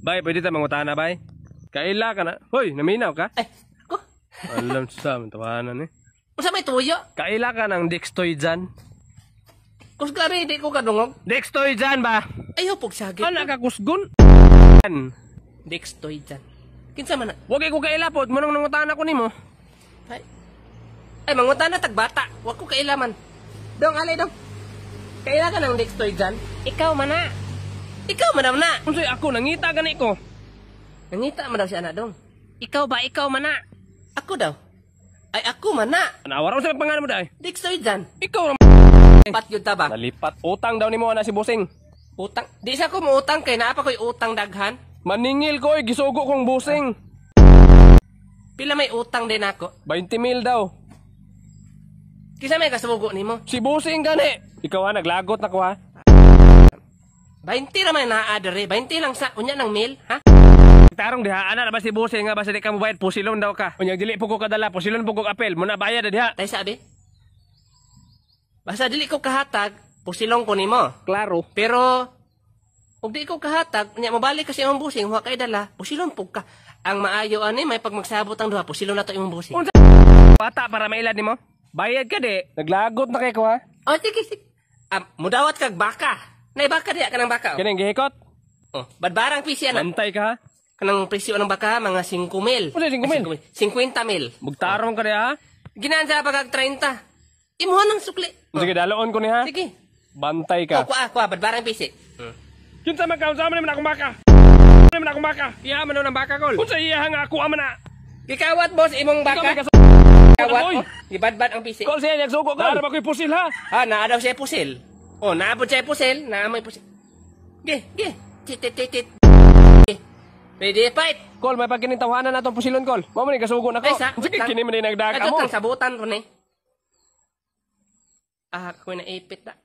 Bay, pwede tayo mangutana, bay. Kaila ka na. Hoy, naminaw ka? Ay, ako? Alam sa amin, tawanan eh. Unsa may tuyo? Kaila ka ng Dextoy dyan? Kusgari, di ko kadungog. Dextoy dyan ba? Ayaw pog sagit. Ano ka kusgon? Dextoy dyan. Kinsa man na? Huwag ko kailapod, manong nangutana ko nimo. Ay, mangutan na tagbata. Huwag ko kailaman. Dong, alay dong. Kaila ka ng Dextoy dyan? Ikaw man na. Ikaw man na. Unsay ako, nangita gani ko. Nangita man daw si anak dong. Ikaw ba? Ikaw man na. Ako daw. Ay, ako man na. Nawara mo sa pangalan mo dahil. Dextoy dyan. Ikaw na Pat yun taba. nalipat. Utang daw ni mo na si Busing. Utang. Di sa ko mautang kay naapa ko'y utang daghan. Maningil ko, gisugo kong Busing. Pila may utang din ako. 20 mil daw. Kisa may kasugo ni mo. Si Busing gani. Ikaw ha, naglagot na ko ha. 20 naman na-adere. 20 lang sa unya ng mil, ha? Tarong diha, ana na ba si Busing nga, basta di ka mo bayad, pusilon daw ka. Unyang dili po ko kadala, pusilon po ko apel, muna bayad na diha. Tay sabi? Basta dili ko kahatag, pusilong ko nimo. Klaro. Pero ug di ko kahatag, nya mabalik kasi imong busing, wa kay dala, pusilong pug ka. Ang maayo ani may pagmagsabot ang duha, pusilong na to imong busing. Bata para mailad nimo. Bayad ka di. Naglagot na kay ko ha. Oh, sige. Mudawat kag baka. Nay baka diha kanang baka. Oh. Kining gihikot. Oh, badbarang pisi ana. Antay ka ha. Kanang presyo ng baka mga 5 mil. Ano 5 mil? 50 mil. Bugtarong ka di ha. Ginansa pagag 30. Imuha ng sukli. Sige, daloon ko ni ha. Sige. Bantay ka. Kuha, badbarang pisi. Kinsa man kaon sa amin naman akong baka. Naman akong baka. Iya man ng baka kol. Unsa iya nga ako amana. Gikawat boss imong baka. Gikawat mo. Gibadbad ang pisi. Kol siya nagsugo ko. Para ba ko'y pusil ha? Ha, naa daw siya pusil. Oh, naabot siya pusil, naamoy pusil. Ge. Tit. Ready, fight. Kol, may pagkinintawanan na itong pusilon, Kol. Mamo ni kasugo na ko. Sige, kini man nagdaga mo. Ito tang sabutan ko ni. Ako na ipit na.